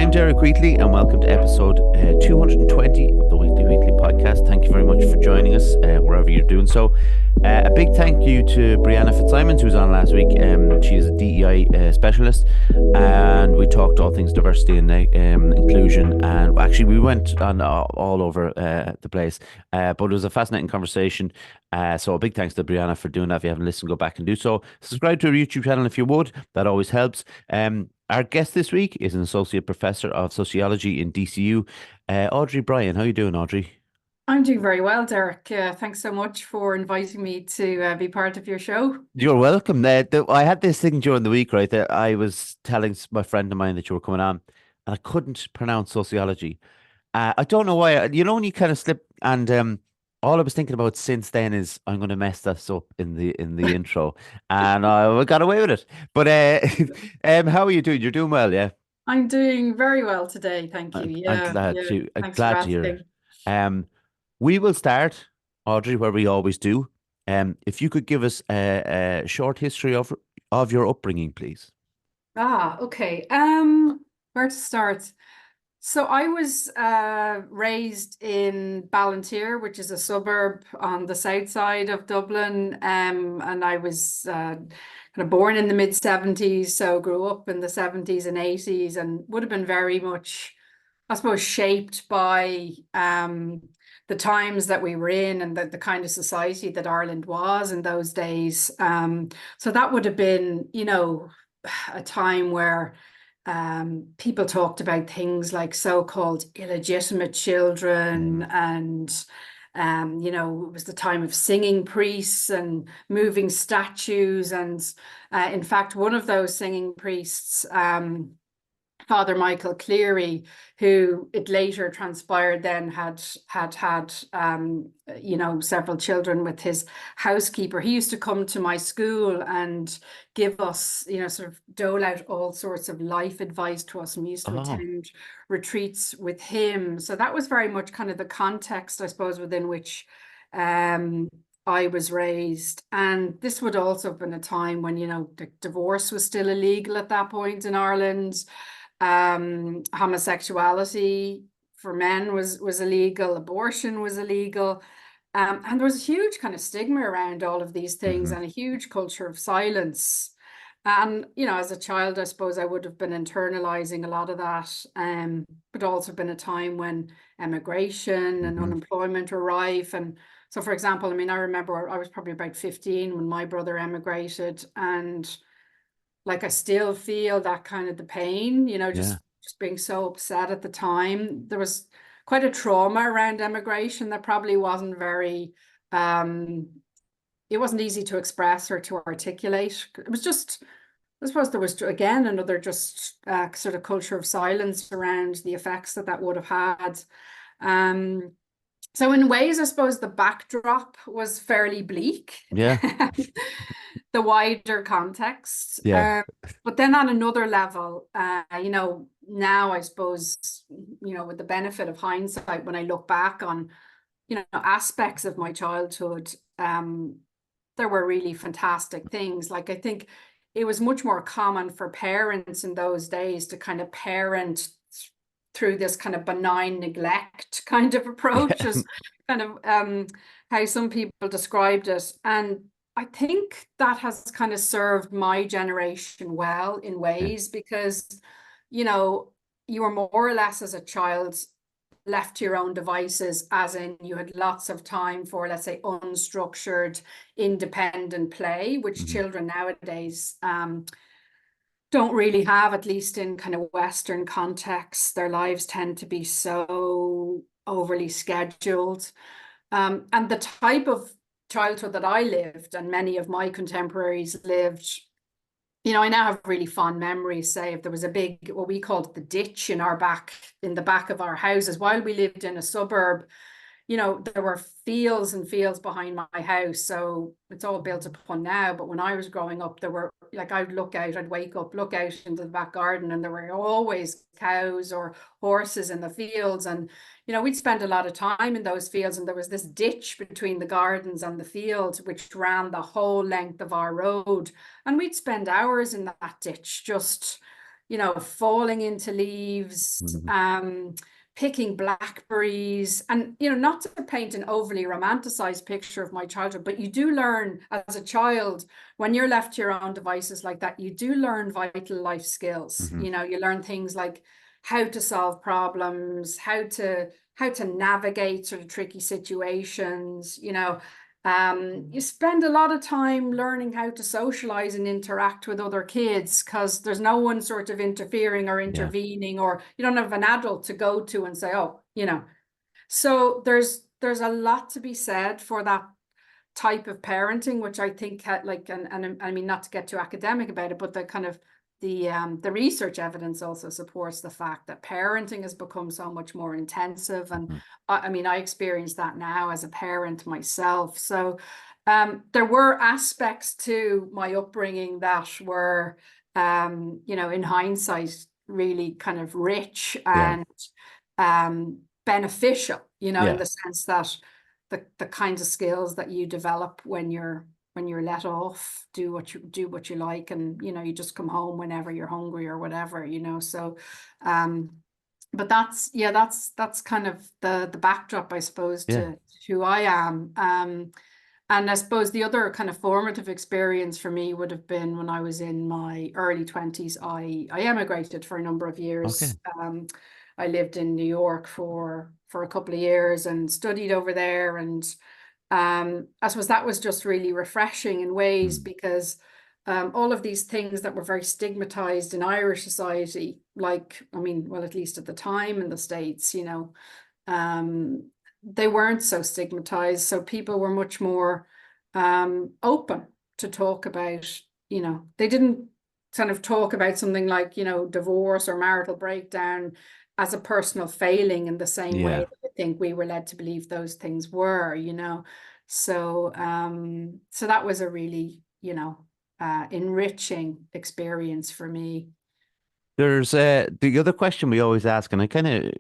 I'm Derek Wheatley, and welcome to episode 220 of the Wheatley podcast. Thank you very much for joining us wherever you're doing so. A big thank you to Brianna Fitzsimons, who was on last week. She is a DEI specialist, and we talked all things diversity and inclusion. And actually, we went on all over the place, but it was a fascinating conversation. So a big thanks to Brianna for doing that. If you haven't listened, go back and do so. Subscribe to our YouTube channel if you would. That always helps. Our guest this week is an associate professor of sociology in DCU, Audrey Bryan. How are you doing, Audrey? I'm doing very well, Derek. Thanks so much for inviting me to be part of your show. You're welcome. I had this thing during the week, right? That I was telling my friend of mine that you were coming on, and I couldn't pronounce sociology. I don't know why. You know when you kind of slip, and all I was thinking about since then is I'm going to mess this up in the intro, and I got away with it. But how are you doing? You're doing well, yeah. I'm doing very well today, thank you. I'm Yeah, glad yeah. to. I'm Thanks for glad to hear it. asking. Um, we will start, Audrey, where we always do. If you could give us a short history of your upbringing, please. Okay. Where to start? So I was raised in Ballantyre, which is a suburb on the south side of Dublin. And I was kind of born in the mid 70s, so grew up in the 70s and 80s, and would have been very much, I suppose, shaped by the times that we were in and the kind of society that Ireland was in those days. So that would have been, a time where people talked about things like so-called illegitimate children, and it was the time of singing priests and moving statues. And in fact, one of those singing priests, Father Michael Cleary, who it later transpired then had several children with his housekeeper. He used to come to my school and give us, sort of dole out all sorts of life advice to us, and we used to Oh, attend retreats with him. So that was very much kind of the context, I suppose, within which I was raised. And this would also have been a time when, the divorce was still illegal at that point in Ireland. Homosexuality for men was illegal, abortion was illegal. And there was a huge kind of stigma around all of these things, hmm and a huge culture of silence. And, as a child, I suppose I would have been internalizing a lot of that, but also been a time when emigration and hmm unemployment were rife. And so, for example, I remember I was probably about 15 when my brother emigrated, and like I still feel that kind of the pain, Yeah. just being so upset at the time. There was quite a trauma around emigration that probably wasn't very it wasn't easy to express or to articulate. It was just, I suppose there was again another just sort of culture of silence around the effects that would have had. Um, so in ways, I suppose the backdrop was fairly bleak, Yeah. the wider context. Yeah. But then on another level, now I suppose, with the benefit of hindsight, when I look back on, aspects of my childhood, there were really fantastic things. Like I think it was much more common for parents in those days to kind of parent through this kind of benign neglect kind of approach, Yeah. as kind of how some people described it. And I think that has kind of served my generation well in Yeah. ways, because, you were more or less as a child left to your own devices, as in you had lots of time for, let's say, unstructured, independent play, which hmm children nowadays don't really have, at least in kind of Western contexts. Their lives tend to be so overly scheduled. And the type of childhood that I lived, and many of my contemporaries lived, I now have really fond memories, say, if there was a big, what we called the ditch in the back of our houses, while we lived in a suburb, there were fields and fields behind my house. So it's all built upon now. But when I was growing up, there were, like, I'd wake up, look out into the back garden, and there were always cows or horses in the fields. And, we'd spend a lot of time in those fields. And there was this ditch between the gardens and the fields, which ran the whole length of our road. And we'd spend hours in that ditch, just, falling into leaves, Mhm. picking blackberries, and not to paint an overly romanticized picture of my childhood, but you do learn as a child, when you're left to your own devices like that, you do learn vital life skills. Mhm. You learn things like how to solve problems, how to navigate sort of tricky situations. You spend a lot of time learning how to socialize and interact with other kids because there's no one sort of interfering or Yeah. intervening, or you don't have an adult to go to and say, oh, So there's a lot to be said for that type of parenting, which I think and I mean, not to get too academic about it, but the kind of the research evidence also supports the fact that parenting has become so much more intensive. And Mhm. I mean, I experience that now as a parent myself. So there were aspects to my upbringing that were in hindsight, really kind of rich Yeah. and beneficial, in Yeah. the sense that the kinds of skills that you develop when you're let off, do what you like, and you just come home whenever you're hungry or whatever. So but that's kind of the backdrop, I suppose, Yeah. to who I am. And I suppose the other kind of formative experience for me would have been when I was in my early 20s. I emigrated for a number of Okay. years. I lived in New York for a couple of years and studied over there. And I suppose that was just really refreshing in ways, Mm. because all of these things that were very stigmatized in Irish society, like, I mean, well, at least at the time in the States, um, they weren't so stigmatized. So people were much more open to talk about, they didn't kind of talk about something like, divorce or marital breakdown as a personal failing in the same way Yeah. that I think we were led to believe those things were. So so that was a really, enriching experience for me. There's the other question we always ask, and I kind of,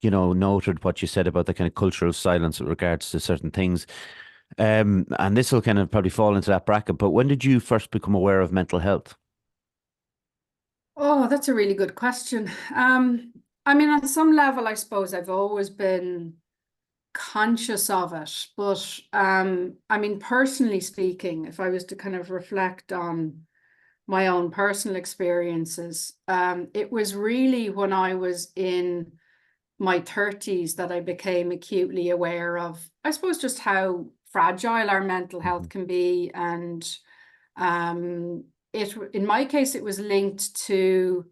noted what you said about the kind of cultural silence with regards to certain things. And this will kind of probably fall into that bracket, but when did you first become aware of mental health? Oh, that's a really good question. I mean, on some level, I suppose I've always been conscious of it, but I mean, personally speaking, if I was to kind of reflect on my own personal experiences, it was really when I was in my 30s that I became acutely aware of, I suppose, just how fragile our mental health Mhm. can be. And in my case, it was linked to,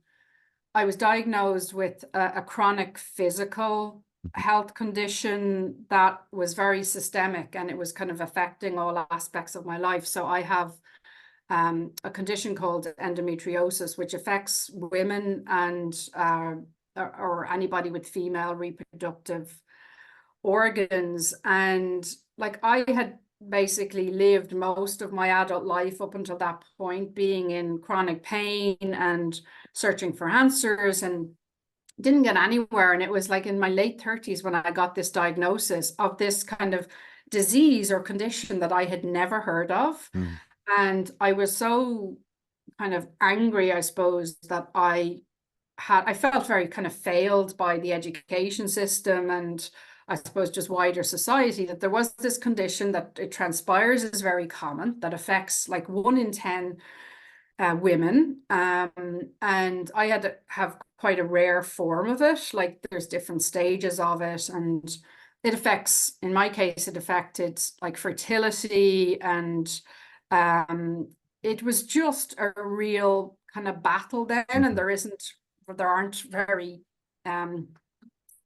I was diagnosed with a chronic physical Mhm. health condition that was very systemic, and it was kind of affecting all aspects of my life. So I have a condition called endometriosis, which affects women and or anybody with female reproductive organs. And like, I had basically lived most of my adult life up until that point being in chronic pain and searching for answers, and didn't get anywhere. And it was like in my late 30s when I got this diagnosis of this kind of disease or condition that I had never heard of. Mm. And I was so kind of angry, I suppose, that I felt very kind of failed by the education system, and I suppose just wider society, that there was this condition that it transpires is very common, that affects like 1 in 10 women. And I had to have quite a rare form of it. Like, there's different stages of it, and it affects, in my case, it affected like fertility, and um, it was just a real kind of battle then. And Mhm. there aren't very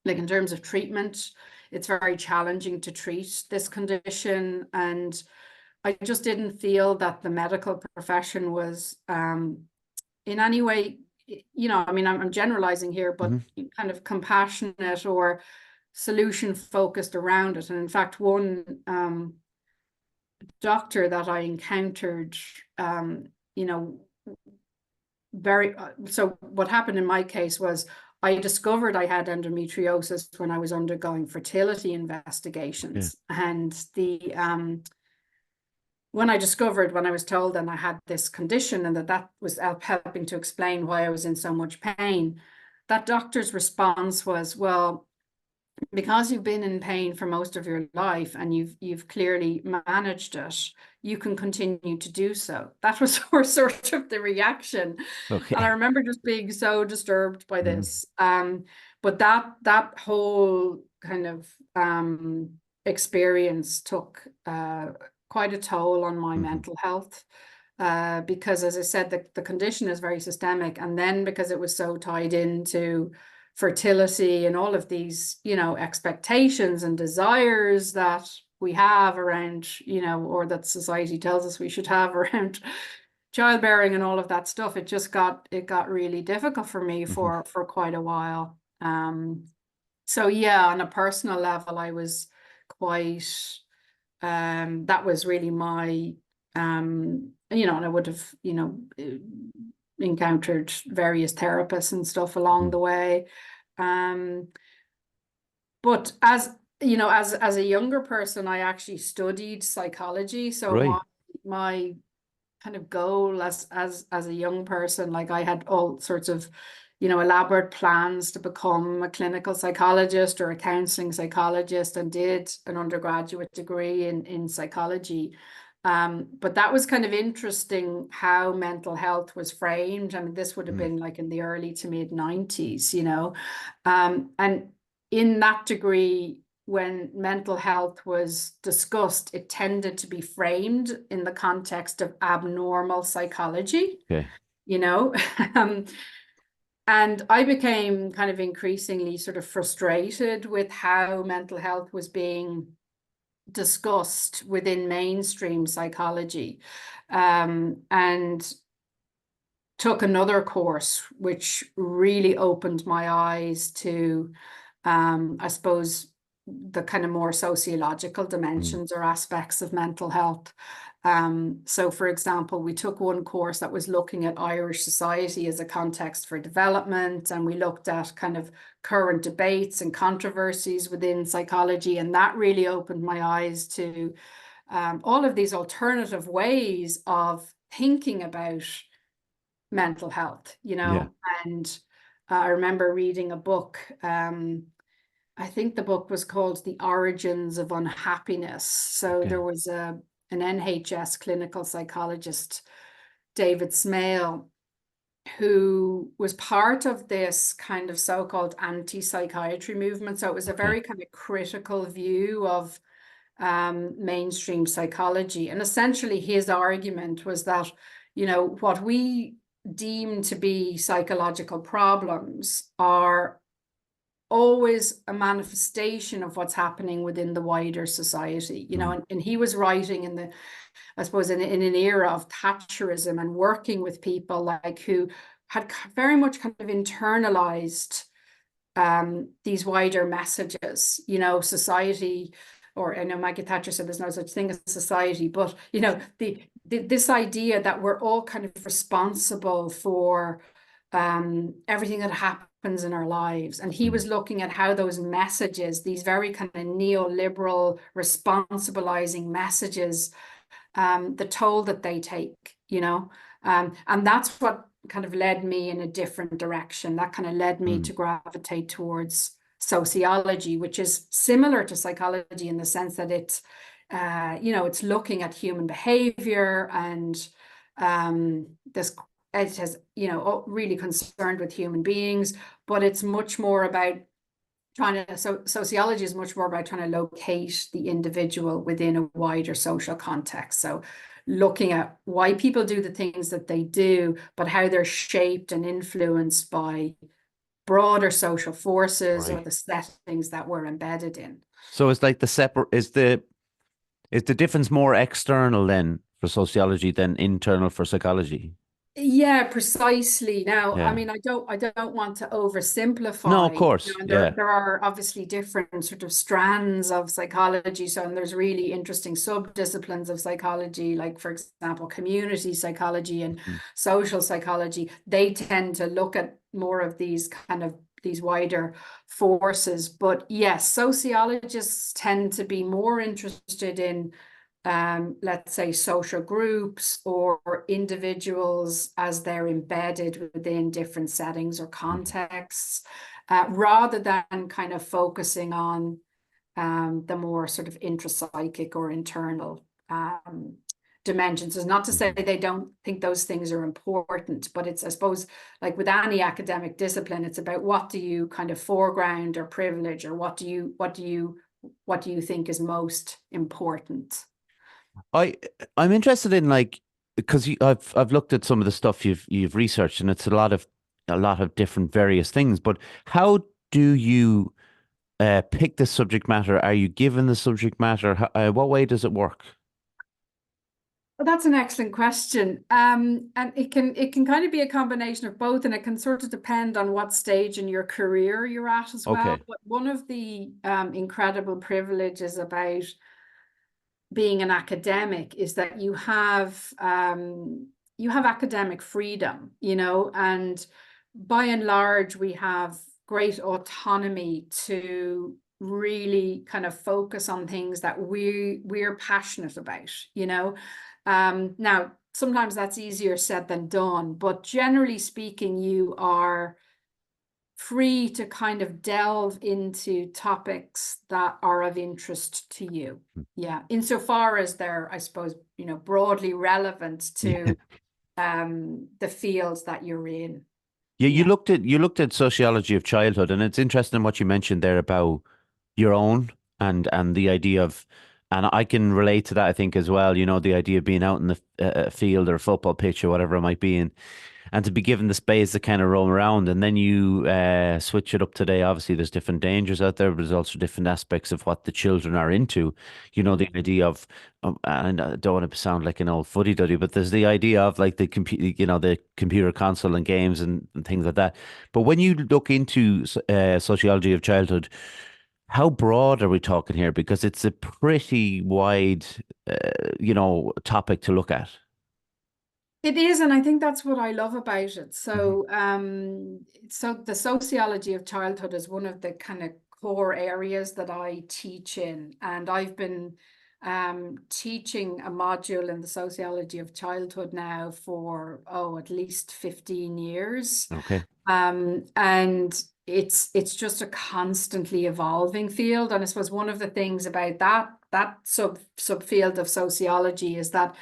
like, in terms of treatment, it's very challenging to treat this condition. And I just didn't feel that the medical profession was in any way, I mean, I'm generalizing here, but Mhm. kind of compassionate or solution focused around it. And in fact, one doctor that I encountered, you know, so what happened in my case was, I discovered I had endometriosis when I was undergoing fertility Yeah. investigations, and when I was told and I had this condition and that was helping to explain why I was in so much pain, that doctor's response was, well, because you've been in pain for most of your life and you've clearly managed it, you can continue to do so. That was sort of the reaction. And I Okay. remember just being so disturbed by Mm. this. But that whole kind of experience took quite a toll on my Hmm. mental health. Because as I said, the condition is very systemic. And then because it was so tied into fertility and all of these, expectations and desires that we have around, or that society tells us we should have around childbearing and all of that stuff, it got really difficult for me Hmm. for quite a while. So yeah, on a personal level, I was quite that was really my and I would have, encountered various therapists and stuff along Hmm. the way. Um, but as a younger person, I actually studied psychology. So my Right. my kind of goal as a young person, like I had all sorts of, elaborate plans to become a clinical psychologist or a counseling psychologist, and did an undergraduate degree in psychology. But that was kind of interesting how mental health was framed. I mean, this would have Mm. been like in the early to mid 90s, and in that degree, when mental health was discussed, it tended to be framed in the context of abnormal psychology, Okay. you know. um, and I became kind of increasingly sort of frustrated with how mental health was being discussed within mainstream psychology, and took another course which really opened my eyes to, I suppose, the kind of more sociological Mm. dimensions or aspects of mental health. So, for example, we took one course that was looking at Irish society as a context for development, and we looked at kind of current debates and controversies within psychology, and that really opened my eyes to all of these alternative ways of thinking about mental health, Yeah. and I remember reading a book. I think the book was called The Origins of Unhappiness. So Okay. there was an NHS clinical psychologist, David Smale, who was part of this kind of so-called anti-psychiatry movement. So it was a Okay. very kind of critical view of mainstream psychology. And essentially his argument was that, what we deem to be psychological problems are always a manifestation of what's happening within the wider society, Mm. and he was writing in the, I suppose, in an era of Thatcherism, and working with people like who had very much kind of internalized these wider messages, society, or I know Maggie Thatcher said there's no such thing as society, but this idea that we're all kind of responsible for everything that happens in our lives. And he Mm. was looking at how those messages, these very kind of neoliberal responsibilizing messages, the toll that they take, and that's what kind of led me in a different direction. That kind of led me Mm. to gravitate towards sociology, which is similar to psychology in the sense that it's looking at human behavior, and this it has, really concerned with human beings, but it's much more about sociology is much more about trying to locate the individual within a wider social context. So looking at why people do the things that they do, but how they're shaped and influenced by broader social forces or Right. the settings that we're embedded in. So it's like the separate is the difference more external then for sociology than internal for psychology? Yeah, precisely. Now, I Yeah. mean, I don't want to No, of oversimplify, course. and there Yeah. there are obviously different sort of strands of psychology. So, and there's really interesting subdisciplines of psychology, like for example, community psychology and Mm. social psychology. They tend to look at more of these wider forces. But yes, sociologists tend to be more interested in let's say, social groups or individuals as they're embedded within different settings or contexts, rather than kind of focusing on the more sort of intrapsychic or internal dimensions. Is not to say they don't think those things are important, but it's, I suppose, like with any academic discipline, it's about what do you kind of foreground or privilege, or what do you think is most important. I I'm interested in, like, because I've looked at some of the stuff you've researched, and it's a lot of different various things. But how do you pick the subject matter? Are you given the subject matter? What way does it work? Well, that's an excellent question. And it can kind of be a combination of both, and it can sort of depend on what stage in your career you're at as well. Okay. But one of the incredible privileges about being an academic is that you have academic freedom, and by and large we have great autonomy to really kind of focus on things that we're passionate about. Now sometimes that's easier said than done, but generally speaking, you are free to kind of delve into topics that are of interest to you. Yeah, insofar as they're, I suppose, broadly relevant to the fields that you're in. Yeah, Yeah. you looked at sociology of childhood, and it's interesting what you mentioned there about your own, and the idea of, and I can relate to that, I think, as well. The idea of being out in the field or football pitch or whatever it might be, and to be given the space to kind of roam around, and then you switch it up today. Obviously, there's different dangers out there, but there's also different aspects of what the children are into. The idea of, and I don't want to sound like an old fuddy duddy, but there's the idea of, like, the computer console and games and things like that. But when you look into sociology of childhood, how broad are we talking here? Because it's a pretty wide, topic to look at. It is, and I think that's what I love about it. Hmm. So the sociology of childhood is one of the kind of core areas that I teach in, and I've been teaching a module in the sociology of childhood now for at least 15 years. Okay. And it's just a constantly evolving field. And I suppose one of the things about that subfield of sociology is that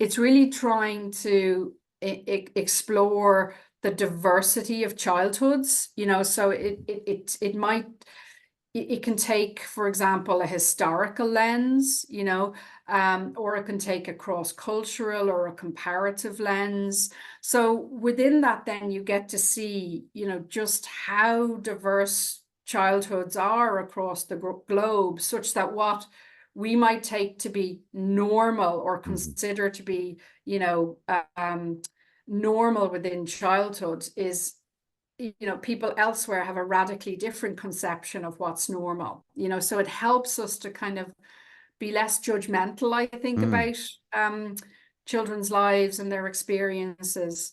it's really trying to explore the diversity of childhoods. So it might, it can take, for example, a historical lens, or it can take a cross-cultural or a comparative lens. So within that, then you get to see, just how diverse childhoods are across the globe, such that what we might take to be normal or Hmm. consider to be, normal within childhood is, people elsewhere have a radically different conception of what's normal. So it helps us to kind of be less judgmental, I think, Mm. about children's lives and their experiences.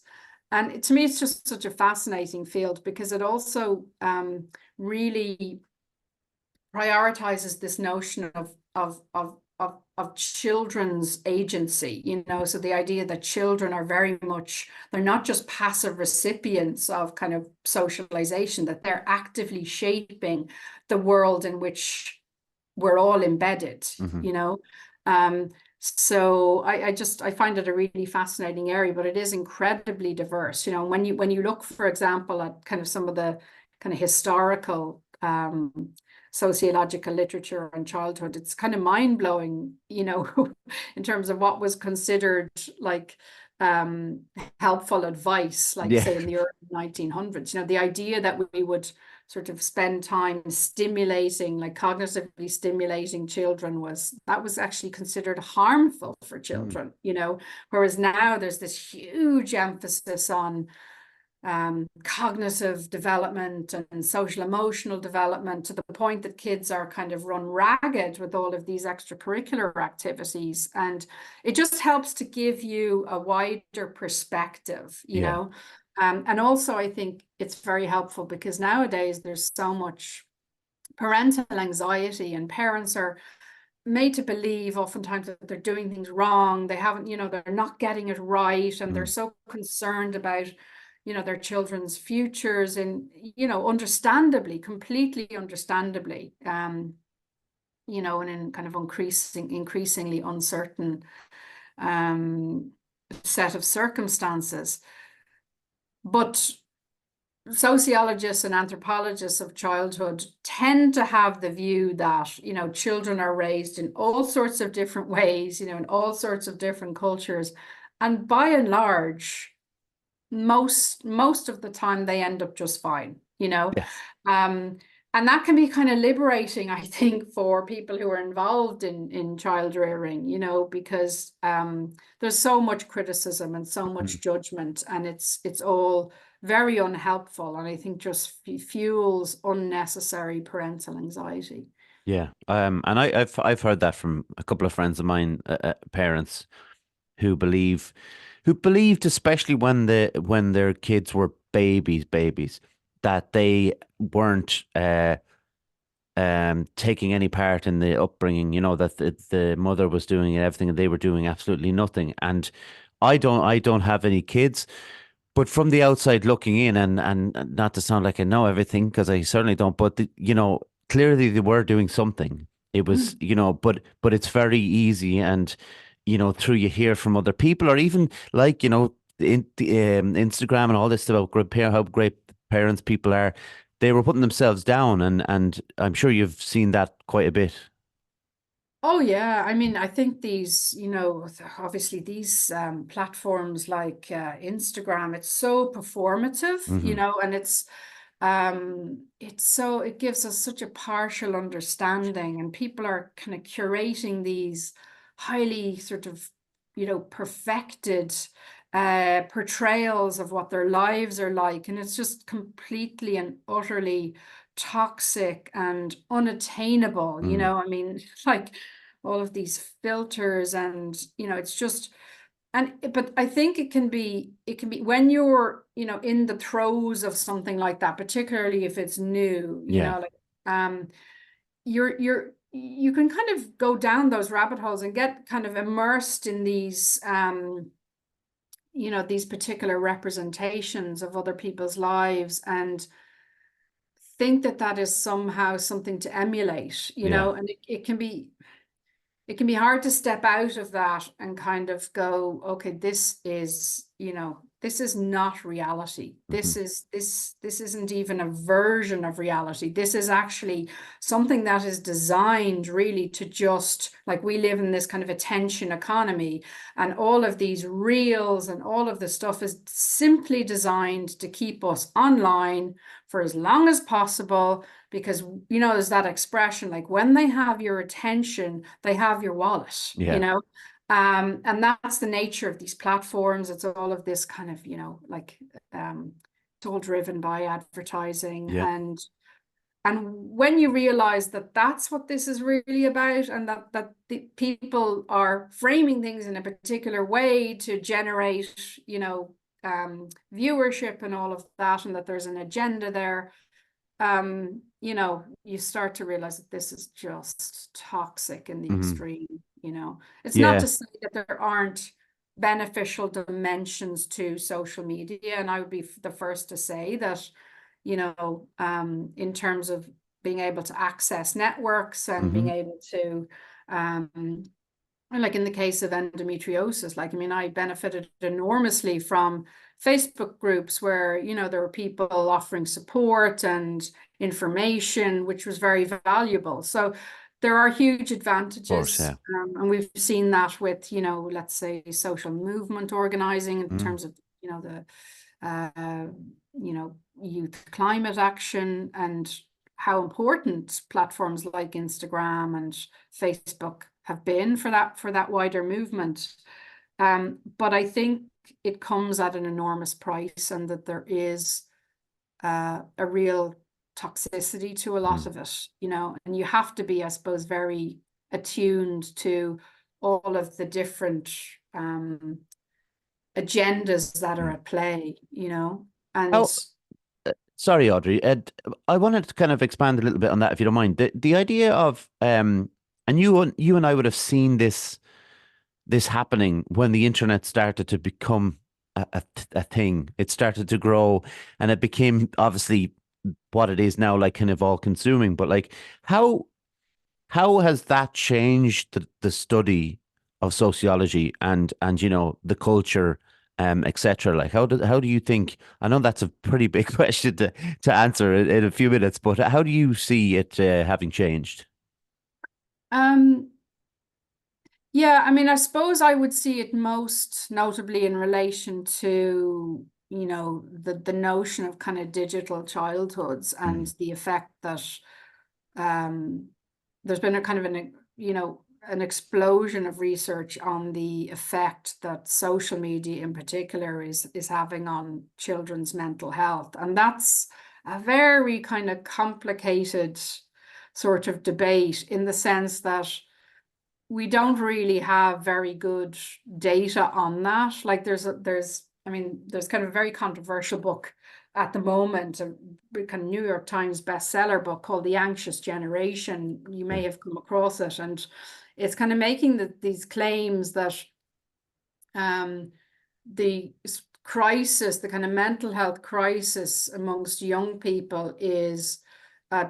And to me, it's just such a fascinating field, because it also really prioritizes this notion of children's agency, so the idea that children are very much, they're not just passive recipients of kind of socialization, that they're actively shaping the world in which we're all embedded, Hmm. so I find it a really fascinating area, but it is incredibly diverse. When you look, for example, at kind of some of the kind of historical sociological literature on childhood, it's kind of mind-blowing, in terms of what was considered like helpful advice, like Yeah. say in the early 1900s. The idea that we would sort of spend time stimulating, like cognitively stimulating children, was actually considered harmful for Mm. children, whereas now there's this huge emphasis on cognitive development and social emotional development, to the point that kids are kind of run ragged with all of these extracurricular activities. And it just helps to give you a wider perspective, Yeah. and also I think it's very helpful because nowadays there's so much parental anxiety, and parents are made to believe oftentimes that they're doing things wrong. They haven't, they're not getting it right, and they're Mm. so concerned about, their children's futures, and, understandably, completely understandably, and in kind of increasingly uncertain set of circumstances. But sociologists and anthropologists of childhood tend to have the view that, children are raised in all sorts of different ways, in all sorts of different cultures. And by and large, most of the time they end up just fine, Yes. um, and that can be kind of liberating, I think, for people who are involved in child rearing, because there's so much criticism and so Mm. much judgment, and it's all very unhelpful, and I think just fuels unnecessary parental anxiety. Yeah. And I've heard that from a couple of friends of mine, parents who believed, especially when their kids were babies, that they weren't taking any part in the upbringing, that the mother was doing everything and they were doing absolutely nothing. And I don't have any kids, but from the outside looking in, and not to sound like I know everything, because I certainly don't, but clearly they were doing something. It was, Mm. but it's very easy, and through you hear from other people, or even like Instagram and all this about how great parents people are. They were putting themselves down, and I'm sure you've seen that quite a bit. Oh yeah, I mean, I think these, obviously these platforms like Instagram, it's so performative, Hmm. and it gives us such a partial understanding, and people are kind of curating these highly sort of, perfected portrayals of what their lives are like, and it's just completely and utterly toxic and unattainable. Mm. I mean, like all of these filters, and it's just, but I think it can be when you're, in the throes of something like that, particularly if it's new, Yeah. like um you can kind of go down those rabbit holes and get kind of immersed in these particular representations of other people's lives, and think that that is somehow something to emulate, Yeah. and it can be hard to step out of that and kind of go, okay, this is not reality. Hmm. This isn't even a version of reality. This is actually something that is designed really to just, like, we live in this kind of attention economy, and all of these reels and all of the stuff is simply designed to keep us online for as long as possible, because there's that expression, like, when they have your attention, they have your wallet, Yeah. and that's the nature of these platforms. It's all of this kind of, like, it's all driven by advertising, Yeah. and when you realize that that's what this is really about, and that the people are framing things in a particular way to generate, viewership and all of that, and that there's an agenda there, you start to realize that this is just toxic in the Hmm. extreme. It's not Yeah. to say that there aren't beneficial dimensions to social media, and I would be the first to say that, in terms of being able to access networks and being Hmm. able to, um, like in the case of endometriosis, like, I mean, I benefited enormously from Facebook groups where, there were people offering support and information, which was very valuable. So there are huge Of course. advantages. Yeah. And we've seen that with, let's say, social movement organizing in Mm. terms of, youth climate action, and how important platforms like Instagram and Facebook have been for that wider movement. But I think it comes at an enormous price, and that there is a real toxicity to a lot Mm. of it, and you have to be, I suppose, very attuned to all of the different agendas that are Mm. at play, and How Sorry, Audrey. I wanted to kind of expand a little bit on that, if you don't mind. The idea of, And you and I would have seen this happening when the internet started to become a thing. It started to grow, and it became obviously what it is now, like kind of all consuming. But like, how how has that changed the study of sociology and the culture, etc.? Like, how do you think? I know that's a pretty big question to answer in a few minutes, but how do you see it having changed? Um, yeah, I mean, I suppose I would see it most notably in relation to, the notion of kind of digital childhoods and Mm, the effect that um, there's been a kind of an explosion of research on the effect that social media in particular is having on children's mental health. And that's a very kind of complicated sort of debate in the sense that we don't really have very good data on that. Like I mean, there's kind of a very controversial book at the moment, a kind of New York Times bestseller book called The Anxious Generation. You may okay. have come across it, and it's kind of making these claims that um, the crisis, the kind of mental health crisis amongst young people is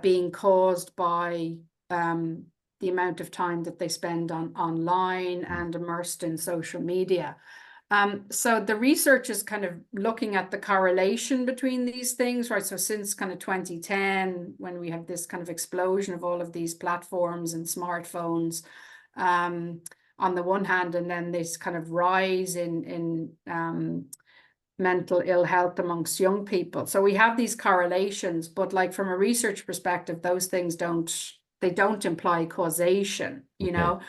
being caused by the amount of time that they spend online Mm, and immersed in social media. So the research is kind of looking at the correlation between these things, right? So since kind of 2010, when we have this kind of explosion of all of these platforms and smartphones, um, on the one hand, and then this kind of rise in mental ill health amongst young people. So we have these correlations, but like from a research perspective, those things don't imply causation, you okay. know?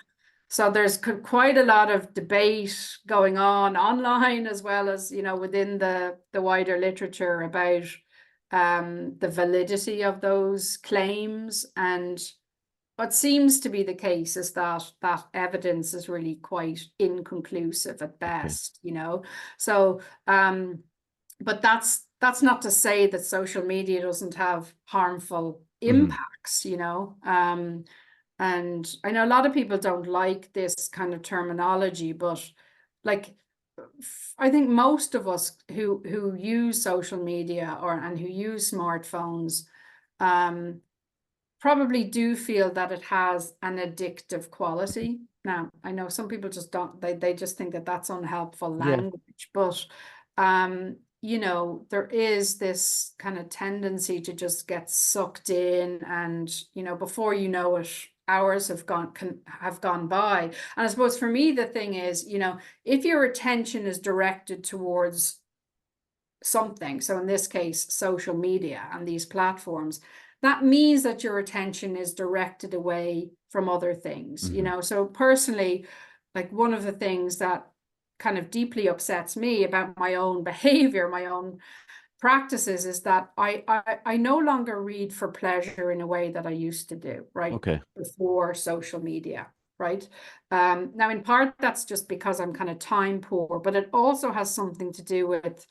So there's quite a lot of debate going on online as well as, within the wider literature about the validity of those claims. And what seems to be the case is that that evidence is really quite inconclusive at Okay. best. So, but that's not to say that social media doesn't have harmful Hmm. impacts. And I know a lot of people don't like this kind of terminology, but like I think most of us who use social media and who use smartphones um probably do feel that it has an addictive quality. Now, I know some people just don't, they just think that that's unhelpful Yeah. language, but there is this kind of tendency to just get sucked in and, before you know it, hours have gone by. And I suppose for me, the thing is, if your attention is directed towards something, so in this case, social media and these platforms, that means that your attention is directed away from other things, Hmm. So personally, like one of the things that kind of deeply upsets me about my own behavior, my own practices, is that I no longer read for pleasure in a way that I used to do, right? Okay. Before social media. Right. Now, in part, that's just because I'm kind of time poor, but it also has something to do with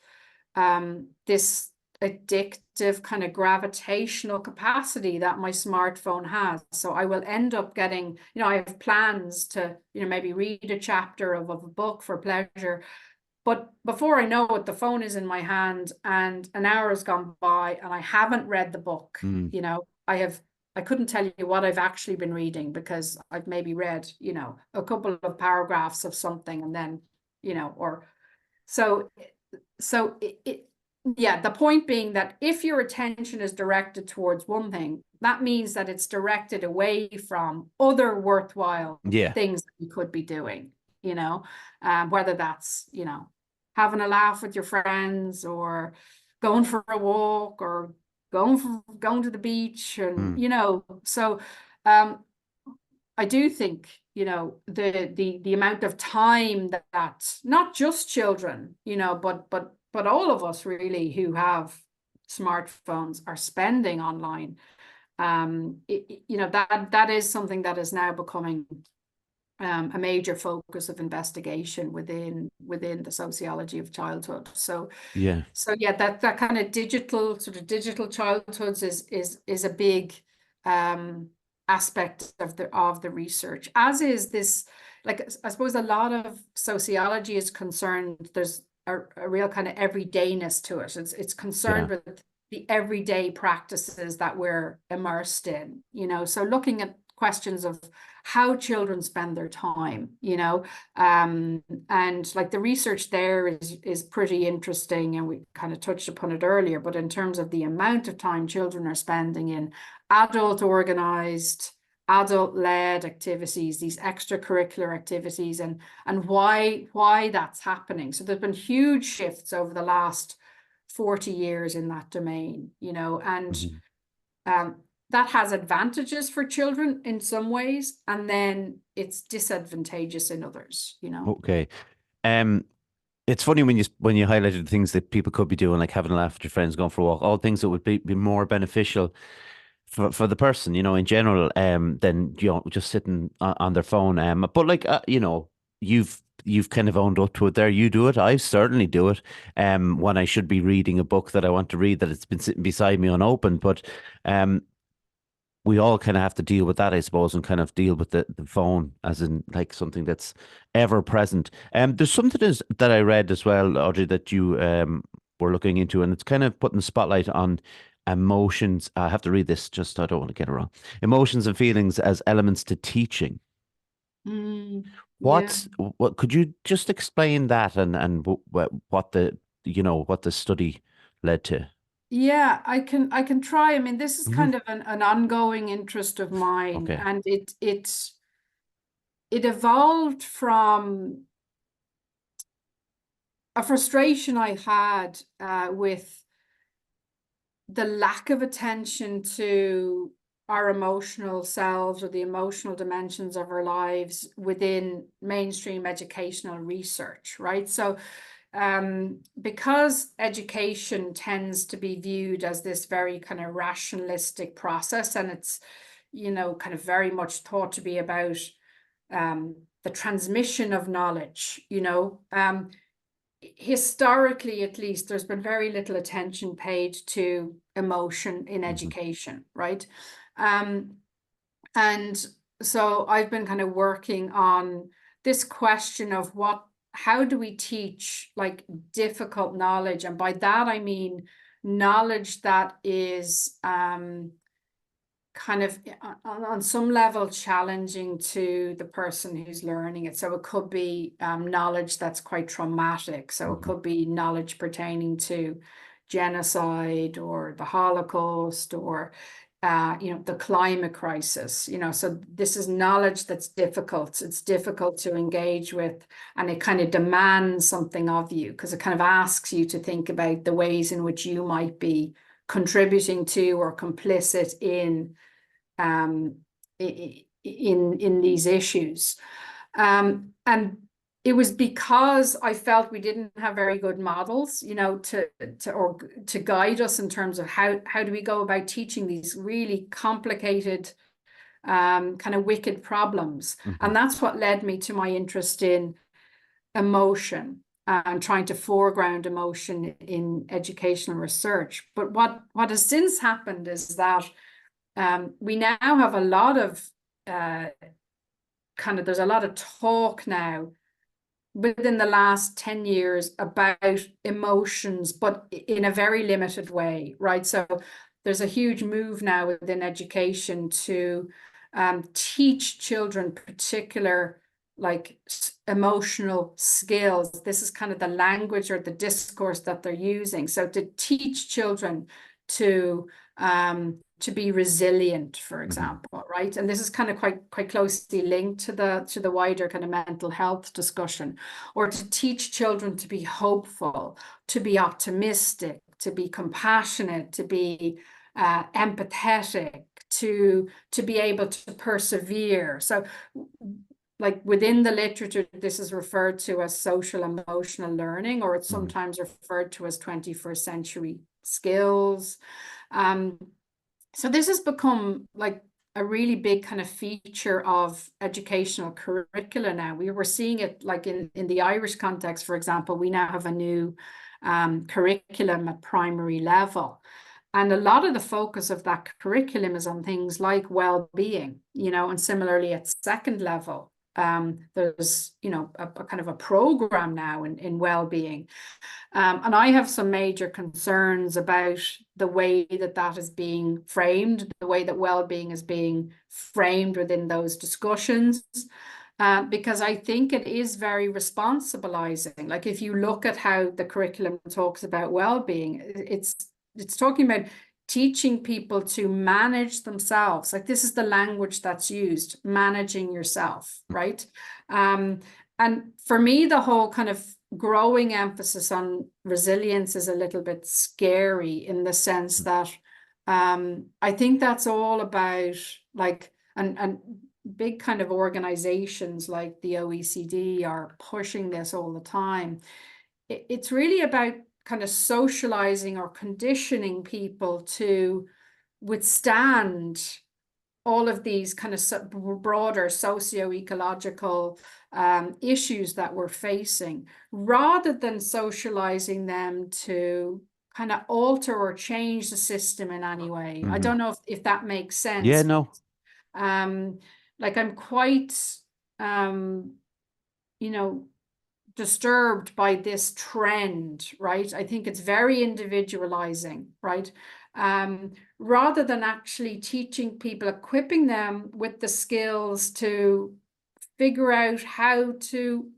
this addictive kind of gravitational capacity that my smartphone has. So I will end up getting, I have plans to, maybe read a chapter of a book for pleasure. But before I know it, the phone is in my hand and an hour has gone by and I haven't read the book. Mm, I couldn't tell you what I've actually been reading because I've maybe read, a couple of paragraphs of something and then, or so yeah, the point being that if your attention is directed towards one thing, that means that it's directed away from other worthwhile yeah. things that you could be doing, whether that's, having a laugh with your friends or going for a walk or going to the beach and, Mm, so um, I do think, the amount of time that not just children, but all of us really who have smartphones are spending online. That is something that is now becoming a major focus of investigation within the sociology of childhood. yeah. So yeah, that kind of digital childhoods is a big um aspect of the research, as is this, like, I suppose a lot of sociology is concerned, there's a real kind of everydayness to it. It's concerned Yeah. with the everyday practices that we're immersed in, so looking at questions of how children spend their time, and like the research there is pretty interesting, and we kind of touched upon it earlier, but in terms of the amount of time children are spending in adult organized, adult-led activities, these extracurricular activities, and why that's happening. So there's been huge shifts over the last 40 years in that domain, and Mhm. that has advantages for children in some ways, and then it's disadvantageous in others, Okay. Um, it's funny when you highlighted things that people could be doing, like having a laugh with your friends, going for a walk, all things that would be more beneficial for the person, in general, than just sitting on their phone. But like you've kind of owned up to it there. You do it. I certainly do it. When I should be reading a book that I want to read, that it's been sitting beside me unopened. But um, we all kind of have to deal with that, I suppose, and kind of deal with the phone as in like something that's ever present. There's something that I read as well, Audrey, that you were looking into, and it's kind of putting the spotlight on emotions. I have to read this, just I don't want to get it wrong. Emotions and feelings as elements to teaching. Yeah. What could you just explain that, and what what the study led to? Yeah, I can try. I mean, this is Hmm. kind of an ongoing interest of mine, Okay. and it evolved from a frustration I had with the lack of attention to our emotional selves or the emotional dimensions of our lives within mainstream educational research, right? So because education tends to be viewed as this very kind of rationalistic process, and it's, kind of very much thought to be about the transmission of knowledge, historically, at least, there's been very little attention paid to emotion in Hmm. education, right? Um, and so I've been kind of working on this question of how do we teach like difficult knowledge? And by that, I mean knowledge that is kind of on some level challenging to the person who's learning it. So it could be knowledge that's quite traumatic. So it Hmm. could be knowledge pertaining to genocide or the Holocaust or the climate crisis. So this is knowledge that's difficult. It's difficult to engage with, and it kind of demands something of you because it kind of asks you to think about the ways in which you might be contributing to or complicit um, in these issues. And it was because I felt we didn't have very good models, to guide us in terms of how do we go about teaching these really complicated kind of wicked problems. Hmm. And that's what led me to my interest in emotion and trying to foreground emotion in educational research. But what has since happened is that we now have a lot of uh, there's a lot of talk now within the last 10 years about emotions, but in a very limited way, right? So there's a huge move now within education to teach children particular like emotional skills. This is kind of the language or the discourse that they're using. So to teach children to be resilient, for Hmm. example, right? And this is kind of quite closely linked to the wider kind of mental health discussion, or to teach children to be hopeful, to be optimistic, to be compassionate, to be empathetic, to be able to persevere. So like within the literature, this is referred to as social emotional learning, or it's Hmm. sometimes referred to as 21st century skills. Um, so this has become like a really big kind of feature of educational curricula now. We were seeing it like in the Irish context, for example, we now have a new curriculum at primary level. And a lot of the focus of that curriculum is on things like well-being, and similarly at second level, there's, a kind of a program now in well-being. And I have some major concerns about the way that that is being framed, the way that well-being is being framed within those discussions. Because I think it is very responsibilizing. Like if you look at how the curriculum talks about well-being, it's talking about teaching people to manage themselves. Like this is the language that's used, managing yourself, right? And for me, the whole kind of growing emphasis on resilience is a little bit scary in the sense that I think that's all about like and big kind of organizations like the OECD are pushing this all the time. It's really about kind of socializing or conditioning people to withstand all of these kind of broader socio-ecological issues that we're facing, rather than socializing them to kind of alter or change the system in any way. I don't know if that makes Yeah, sense. no. Like I'm quite, you know, disturbed by this trend, right? I think it's very individualizing, right? Rather than actually teaching people, equipping them with the skills to figure out how to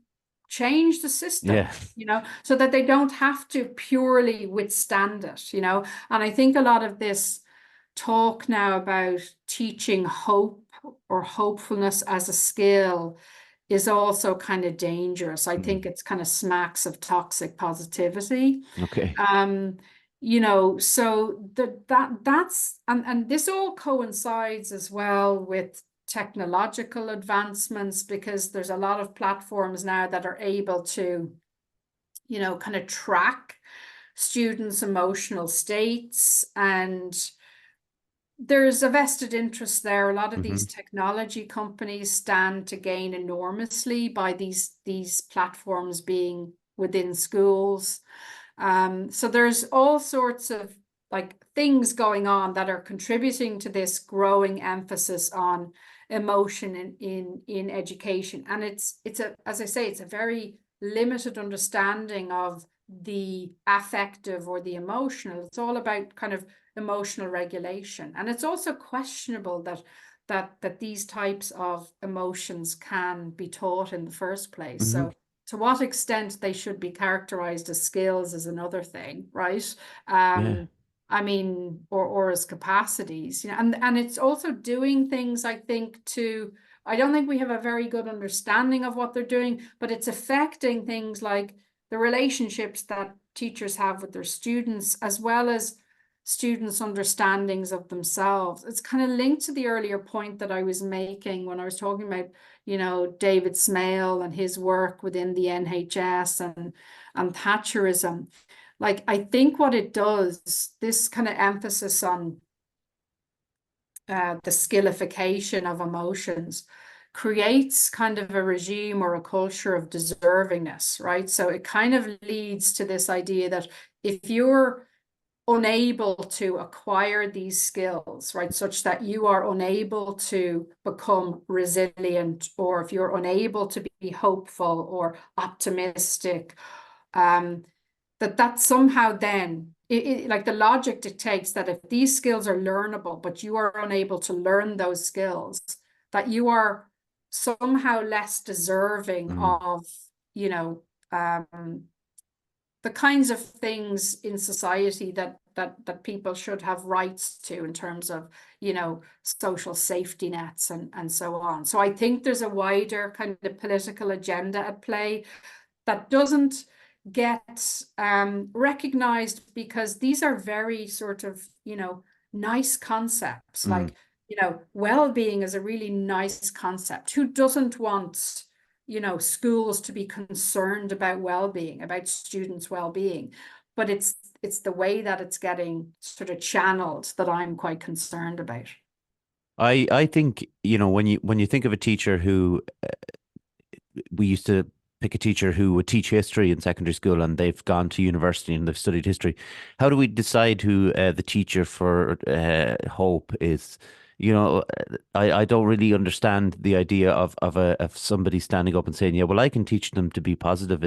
change the system, Yeah. so that they don't have to purely withstand it, And I think a lot of this talk now about teaching hope or hopefulness as a skill is also kind of dangerous. I think it's kind of smacks of toxic positivity. Okay. So that's and this all coincides as well with technological advancements, because there's a lot of platforms now that are able to, kind of track students' emotional states, and there's a vested interest there. A lot of these technology companies stand to gain enormously by these platforms being within schools. So there's all sorts of like things going on that are contributing to this growing emphasis on emotion in education. And it's as I say, it's a very limited understanding of the affective or the emotional. It's all about kind of emotional regulation. And it's also questionable that these types of emotions can be taught in the first place. So to what extent they should be characterized as skills is another thing, right? Yeah. I mean, or as capacities, and it's also doing things, I think, I don't think we have a very good understanding of what they're doing, but it's affecting things like the relationships that teachers have with their students, as well as students' understandings of themselves. It's kind of linked to the earlier point that I was making when I was talking about, David Smale and his work within the NHS and Thatcherism. Like, I think what it does, this kind of emphasis on the skillification of emotions, creates kind of a regime or a culture of deservingness, right? So it kind of leads to this idea that if you're unable to acquire these skills, right, such that you are unable to become resilient, or if you're unable to be hopeful or optimistic, that somehow then like the logic dictates that if these skills are learnable, but you are unable to learn those skills, that you are somehow less deserving of, the kinds of things in society that people should have rights to in terms of, social safety nets and so on. So I think there's a wider kind of political agenda at play that doesn't get recognized, because these are very sort of, nice concepts. Like, well-being is a really nice concept. Who doesn't want, schools to be concerned about well-being, about students' well-being? But it's the way that it's getting sort of channeled that I'm quite concerned about. I think, when you think of a teacher who we used to pick a teacher who would teach history in secondary school and they've gone to university and they've studied history. How do we decide who the teacher for hope is? You know, I don't really understand the idea of somebody standing up and saying, "Yeah, well, I can teach them to be positive."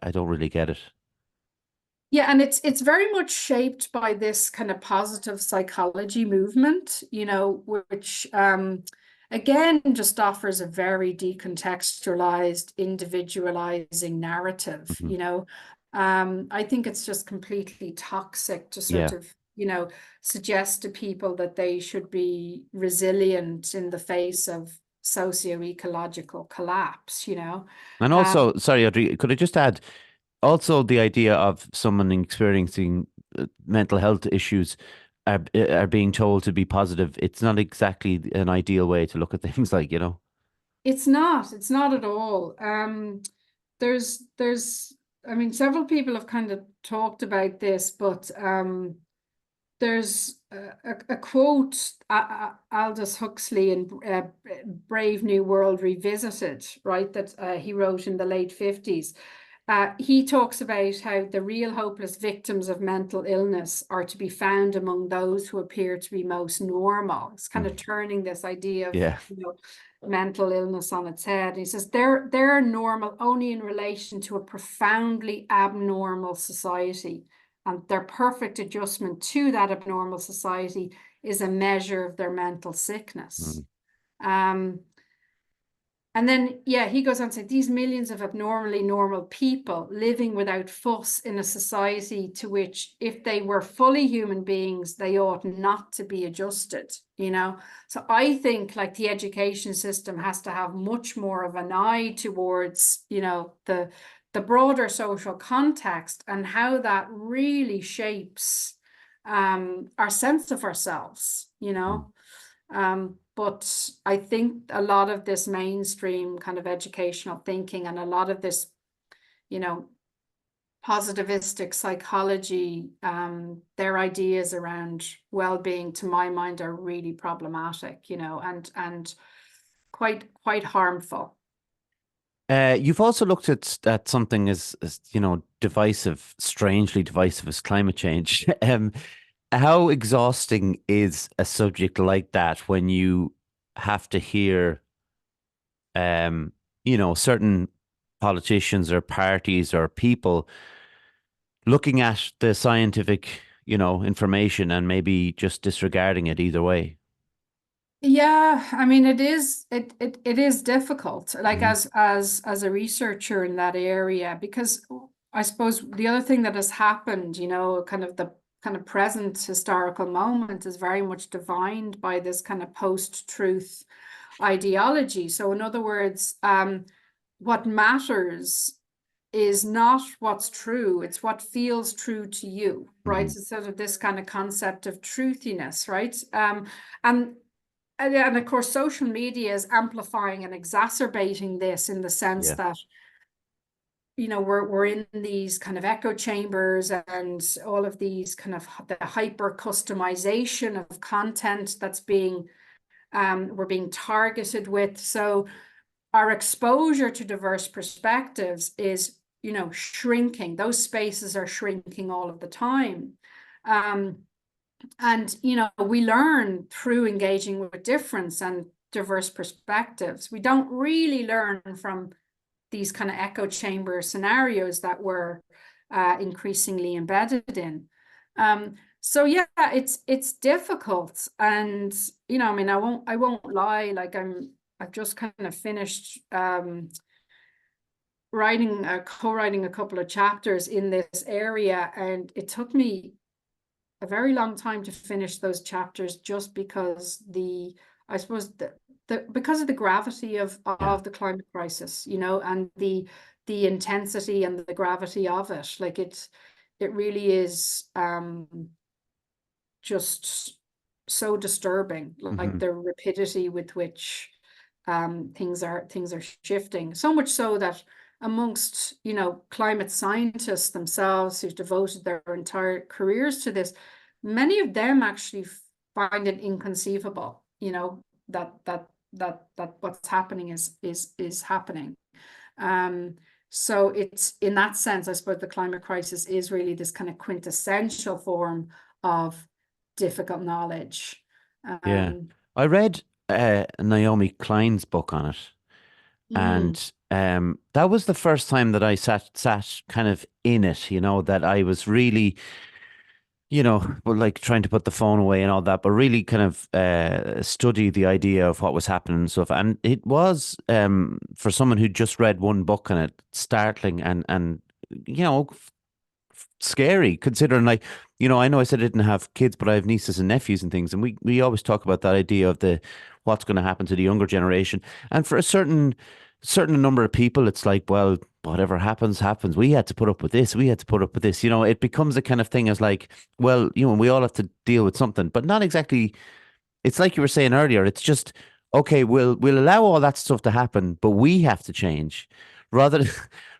I don't really get it. Yeah, and it's very much shaped by this kind of positive psychology movement, which again just offers a very decontextualized, individualizing narrative, Hmm. I think it's just completely toxic to sort Yeah. of, suggest to people that they should be resilient in the face of socio-ecological collapse. And Um, also, sorry, Audrey, could I just add also the idea of someone experiencing mental health issues are being told to be positive. It's not exactly an ideal way to look at things, like, you know. it's not at all. There's I mean, several people have kind of talked about this, but there's a quote, Aldous Huxley in Brave New World Revisited, right, that he wrote in the late 50s. He talks about how the real hopeless victims of mental illness are to be found among those who appear to be most normal. It's kind of Mm. turning this idea of, Yeah. mental illness on its head. And he says they're normal only in relation to a profoundly abnormal society. And their perfect adjustment to that abnormal society is a measure of their mental sickness. Mm. Um, and then, yeah, he goes on to say these millions of abnormally normal people living without fuss in a society to which, if they were fully human beings, they ought not to be adjusted. So I think like the education system has to have much more of an eye towards, the broader social context and how that really shapes our sense of ourselves. Mm. But I think a lot of this mainstream kind of educational thinking and a lot of this, you know, positivistic psychology, their ideas around well-being, to my mind, are really problematic, and quite harmful. You've also looked at something as divisive, strangely divisive as climate change. How exhausting is a subject like that when you have to hear, um, certain politicians or parties or people looking at the scientific, information and maybe just disregarding it either way? Yeah, I mean it is difficult, like Hmm. as a researcher in that area, because I suppose the other thing that has happened, kind of the kind of present historical moment is very much defined by this kind of post-truth ideology. So in other words, what matters is not what's true, it's what feels true to you, right? Hmm. So sort of this kind of concept of truthiness, right? And and of course, social media is amplifying and exacerbating this in the sense Yeah. that, we're in these kind of echo chambers and all of these kind of the hyper customization of content that's we're being targeted with. So our exposure to diverse perspectives is, shrinking. Those spaces are shrinking all of the time. Um, and, we learn through engaging with difference and diverse perspectives. We don't really learn from these kind of echo chamber scenarios that we're increasingly embedded in. So yeah, it's difficult, and I mean, I won't lie. Like I've just kind of finished co-writing a couple of chapters in this area, and it took me a very long time to finish those chapters just because I suppose because of the gravity Yeah. of the climate crisis, and the intensity and the gravity of it. Like it really is just so disturbing, like Hmm. the rapidity with which things are shifting. So much so that amongst climate scientists themselves who've devoted their entire careers to this, many of them actually find it inconceivable, that what's happening is happening. Um, So it's in that sense, I suppose the climate crisis is really this kind of quintessential form of difficult knowledge. Yeah. Um, I read Naomi Klein's book on it, mm, and that was the first time that I sat kind of in it, that I was really, well, like trying to put the phone away and all that, but really kind of study the idea of what was happening and stuff. And it was, for someone who just read one book on it, startling and scary, considering, like, I know I said I didn't have kids, but I have nieces and nephews and things, and we always talk about that idea of the what's going to happen to the younger generation. And for a certain number of people, it's like, well, whatever happens, happens. We had to put up with this. We had to put up with this. It becomes a kind of thing as like, well, we all have to deal with something, but not exactly. It's like you were saying earlier. It's just okay. We'll allow all that stuff to happen, but we have to change rather than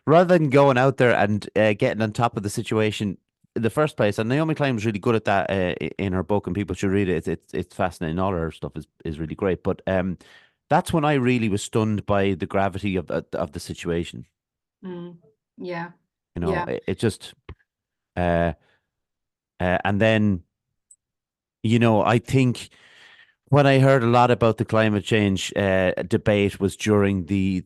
rather than going out there and getting on top of the situation in the first place. And Naomi Klein was really good at that in her book, and people should read it. It's fascinating. All her stuff is really great. But that's when I really was stunned by the gravity of the situation. mm, yeah, You know, yeah. it just uh, and then I think. When I heard a lot about the climate change debate was during the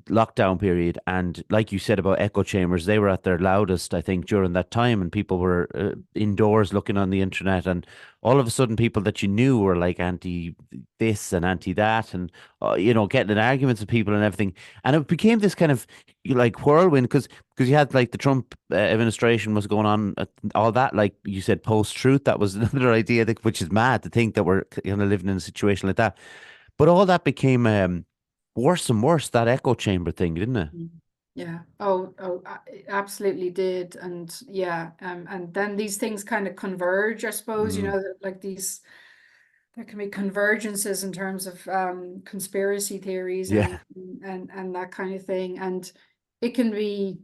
lockdown period, and like you said about echo chambers, they were at their loudest, I think, during that time, and people were indoors looking on the internet, and all of a sudden, people that you knew were like anti this and anti that, and getting in arguments with people and everything, and it became this kind of like whirlwind because you had like the Trump administration was going on, all that, like you said, post truth. That was another idea which is mad to think that we're living in a situation like that. But all that became worse and worse. That echo chamber thing, didn't it? Mm. Yeah. It absolutely did. And yeah, and then these things kind of converge, I suppose, Mm, like there can be convergences in terms of conspiracy theories yeah. and that kind of thing. And it can be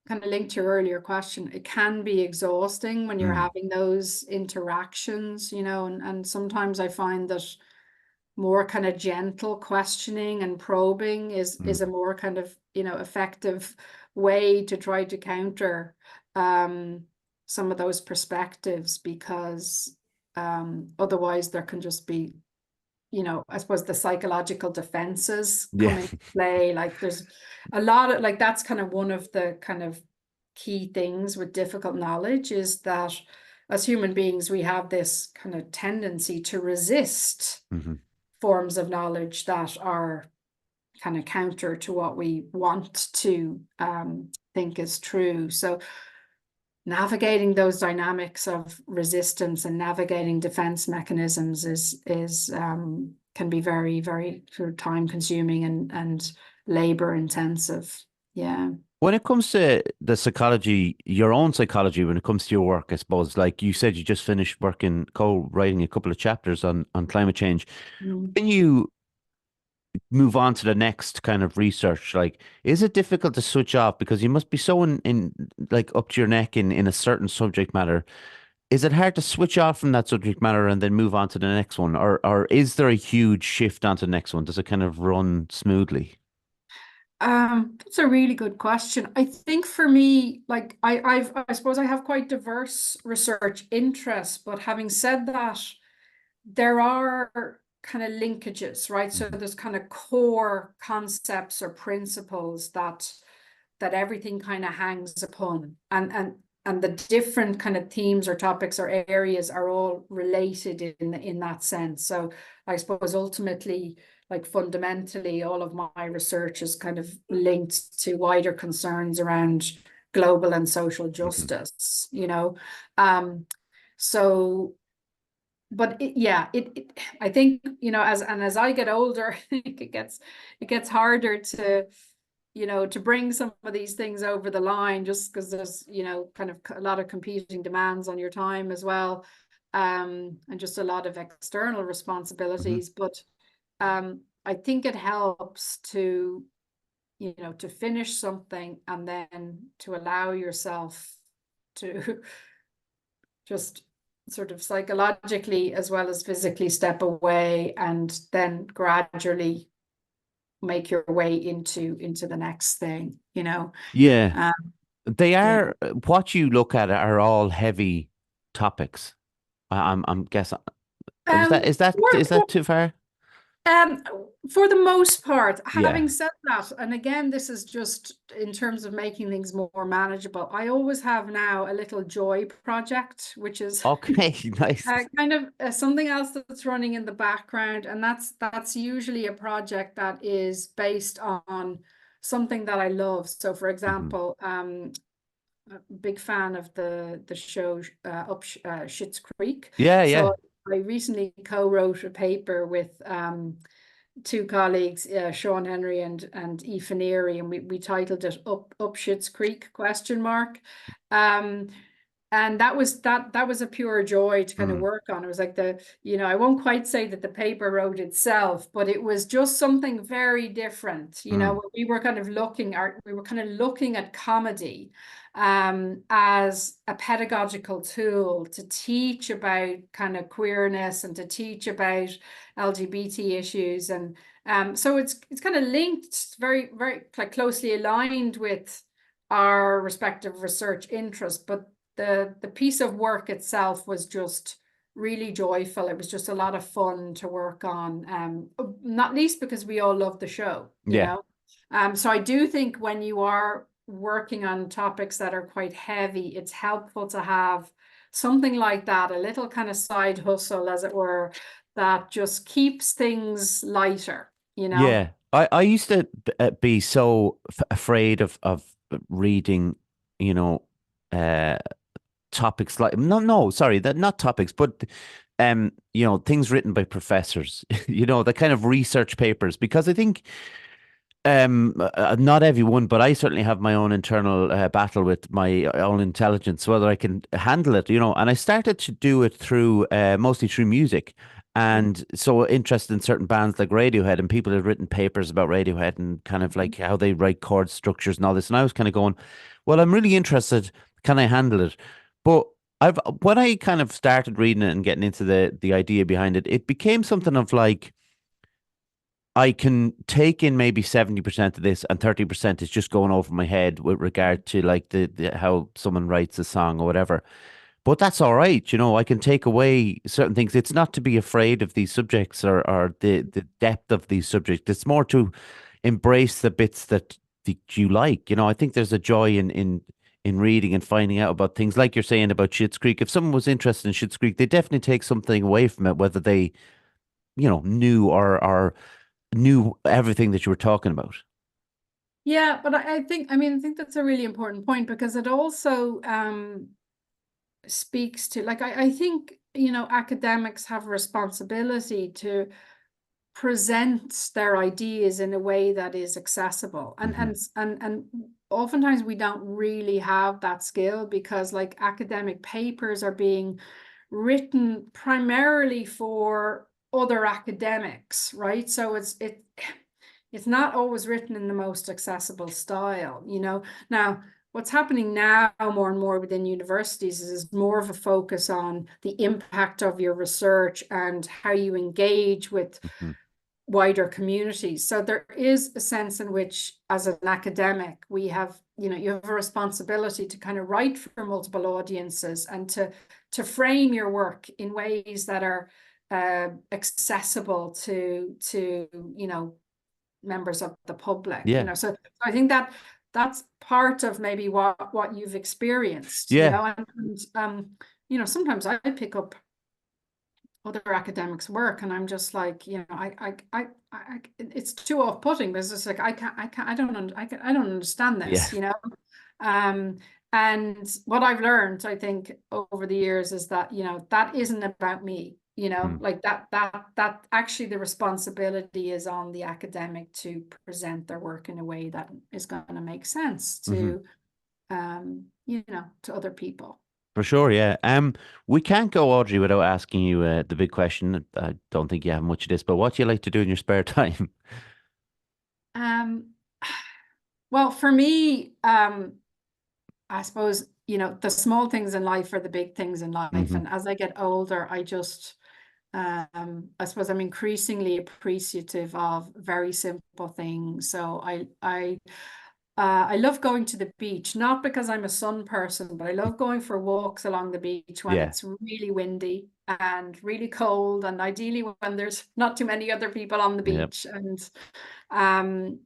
kind of linked to your earlier question. It can be exhausting when you're Mm, having those interactions, and sometimes I find that more kind of gentle questioning and probing is mm, a more kind of effective way to try to counter um some of those perspectives, because otherwise there can just be, I suppose, the psychological defenses yeah. come into play. Like there's a lot of, like, that's kind of one of the kind of key things with difficult knowledge, is that as human beings we have this kind of tendency to resist Hmm. forms of knowledge that are kind of counter to what we want to think is true. So navigating those dynamics of resistance and navigating defense mechanisms is can be very, very sort of time consuming and labor intensive. Yeah. When it comes to the psychology, your own psychology, when it comes to your work, I suppose, like you said, you just finished working, co-writing a couple of chapters on climate change. Mm. When you move on to the next kind of research, like, is it difficult to switch off because you must be so in like up to your neck in a certain subject matter? Is it hard to switch off from that subject matter and then move on to the next one, or is there a huge shift onto the next one? Does it kind of run smoothly? That's a really good question. I think for me, like I suppose I have quite diverse research interests, but having said that, there are kind of linkages, right? So Hmm. there's kind of core concepts or principles that everything kind of hangs upon, and the different kind of themes or topics or areas are all related in that sense. So I suppose ultimately, like fundamentally, all of my research is kind of linked to wider concerns around global and social Hmm. justice. Um, so but I think, as I get older, I think it gets harder to bring some of these things over the line, just because there's, kind of a lot of competing demands on your time as well, and just a lot of external Hmm. responsibilities. But I think it helps to finish something and then to allow yourself to just sort of psychologically as well as physically step away and then gradually make your way into the next thing, you know. Yeah. Um, They yeah. are, what you look at are all heavy topics. I'm guessing. Um, Is that too far? Um, for the most part, Yeah. having said that, and again, this is just in terms of making things more manageable. I always have now a little joy project, which is Okay, nice. kind of something else that's running in the background, and that's usually a project that is based on something that I love. So, for Hmm. example, a big fan of the show Schitt's Creek. Yeah, yeah. So I recently co-wrote a paper with two colleagues, Sean Henry and Aoife Neary, and we titled it Up Schitt's Creek question mark. Um, and that was a pure joy to kind of Mm, work on. It was like I won't quite say that the paper wrote itself, but it was just something very different. mm, We were kind of looking at comedy as a pedagogical tool to teach about kind of queerness and to teach about LGBT issues. And so it's kind of linked, very, very like closely aligned with our respective research interests, but the piece of work itself was just really joyful. It was just a lot of fun to work on, not least because we all love the show, you yeah. know. So I do think when you are working on topics that are quite heavy, it's helpful to have something like that, a little kind of side hustle, as it were, that just keeps things lighter, you know. Yeah. I used to be so afraid of reading, you know, uh topics like no, sorry, that not topics, but things written by professors, the kind of research papers, because I think not everyone, but I certainly have my own internal battle with my own intelligence, whether I can handle it, and I started to do it through mostly through music. And so interested in certain bands like Radiohead, and people had written papers about Radiohead and kind of like how they write chord structures and all this. And I was kind of going, well, I'm really interested. Can I handle it? But when I kind of started reading it and getting into the idea behind it, it became something of like, I can take in maybe 70% of this and 30% is just going over my head with regard to like the how someone writes a song or whatever. But that's all right, I can take away certain things. It's not to be afraid of these subjects or the depth of these subjects. It's more to embrace the bits that you like. I think there's a joy in reading and finding out about things like you're saying about Schitt's Creek. If someone was interested in Schitt's Creek, they definitely take something away from it, whether they, knew or knew everything that you were talking about. Yeah, but I think that's a really important point because it also speaks to, like, I think, academics have a responsibility to present their ideas in a way that is accessible. And Hmm. oftentimes we don't really have that skill because like academic papers are being written primarily for other academics, right? So it's not always written in the most accessible style, Now, what's happening now more and more within universities is more of a focus on the impact of your research and how you engage with Hmm. wider communities. So there is a sense in which, as an academic, we have, you have a responsibility to kind of write for multiple audiences and to frame your work in ways that are accessible to members of the public. Yeah. So I think that that's part of maybe what you've experienced. Yeah. Sometimes I pick up other academics' work, and I'm just like, it's too off-putting. But it's just like I don't understand Yeah. this, Um, and what I've learned, I think, over the years is that, that isn't about me, Mm. like that actually the responsibility is on the academic to present their work in a way that is going to make sense Hmm. to other people. For sure, yeah. We can't go, Audrey, without asking you the big question. I don't think you have much of this, but what do you like to do in your spare time? Um, well, for me, I suppose, the small things in life are the big things in life. Hmm. And as I get older, I just I suppose I'm increasingly appreciative of very simple things. So I love going to the beach, not because I'm a sun person, but I love going for walks along the beach when Yeah. it's really windy and really cold, and ideally when there's not too many other people on the Yeah. beach. And um,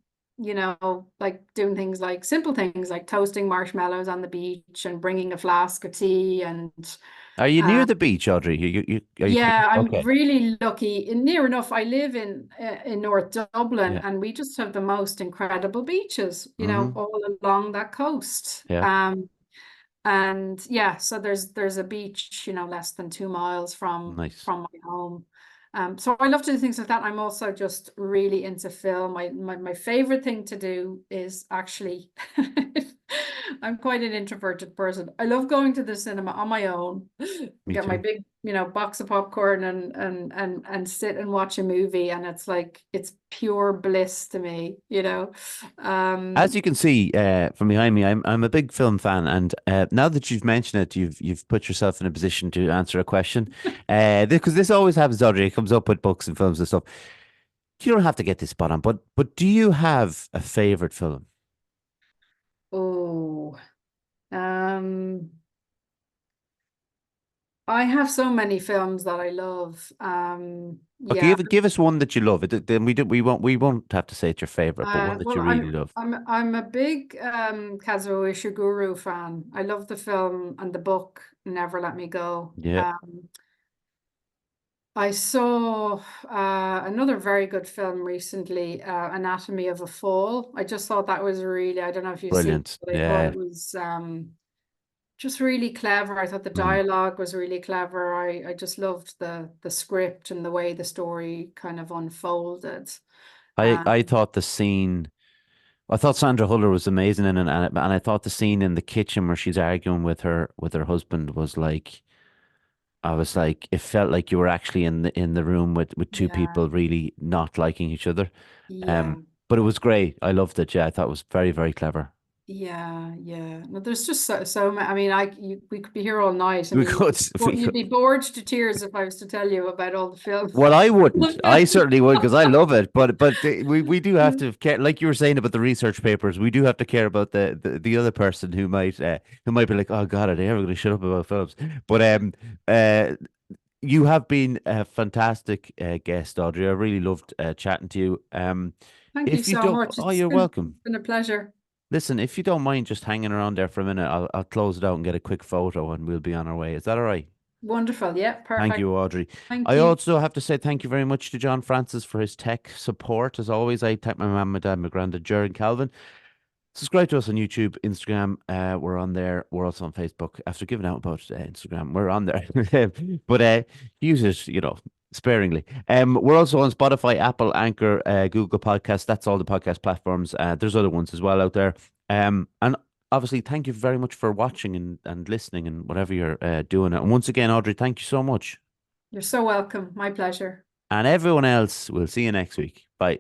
like doing things like simple things like toasting marshmallows on the beach and bringing a flask of tea. And Are you near uh, the beach, Audrey? Are you yeah, I'm okay? really lucky. Near enough, I live in North Dublin, Yeah. and we just have the most incredible beaches, Mm-hmm. all along that coast. Yeah. And yeah, so there's a beach, less than 2 miles Nice. from my home. So I love to do things like that. I'm also just really into film. My favorite thing to do is actually, I'm quite an introverted person. I love going to the cinema on my own, Me get my too. big, box of popcorn and sit and watch a movie, and it's pure bliss to me. As Um, you can see from behind me, I'm a big film fan, and now that you've mentioned it, you've put yourself in a position to answer a question. Because this always happens, Audrey. It comes up with books and films and stuff. You don't have to get this spot on, but do you have a favorite film? oh, um. I have so many films that I love. Okay, Yeah. give us one that you love. Then we won't have to say it's your favorite, but one that Well, you really love. I'm a big Kazuo Ishiguro fan. I love the film and the book Never Let Me Go. Yeah, I saw another very good film recently, Anatomy of a Fall. I just thought that was really, I don't know if you've seen it, brilliant. but I thought Yeah. it was just really clever. I thought the Mm. dialogue was really clever. I just loved the script and the way the story kind of unfolded. I Um, thought the scene. I thought Sandra Huller was amazing in it, and I thought the scene in the kitchen where she's arguing with her husband was like. I was like, it felt like you were actually in the room with two yeah, people really not liking each other. yeah, Um, but it was great. I loved it. Yeah, I thought it was very, very clever. yeah. No, there's just so many. I mean, we could be here all night. I We mean, could, we you'd could. be bored to tears if I was to tell you about all the films. Well, I wouldn't. The I films. certainly would because I love it. But we do have to care, like you were saying about the research papers. We do have to care about the other person who might be like, oh God, are they ever going to shut up about films? But uh, you have been a fantastic guest, Audrey. I really loved chatting to you. Thank you If you so don't, much. oh, you're welcome. It's been a pleasure. Listen, if you don't mind just hanging around there for a minute, I'll close it out and get a quick photo, and we'll be on our way. Is that all right? Wonderful. Yeah, Thank perfect. you, Audrey. Thank I you. also have to say thank you very much to John Francis for his tech support. As always, I thank my mum, my dad, my granddad, Jared Calvin. Subscribe to us on YouTube, Instagram. We're on there. We're also on Facebook. After giving out about Instagram, we're on there. But use it, sparingly. We're also on Spotify, Apple, Anchor, Google Podcasts. That's all the podcast platforms. There's other ones as well out there. And obviously, thank you very much for watching and listening and whatever you're doing. And once again, Audrey, thank you so much. You're so welcome. My pleasure. And everyone else, we'll see you next week. Bye.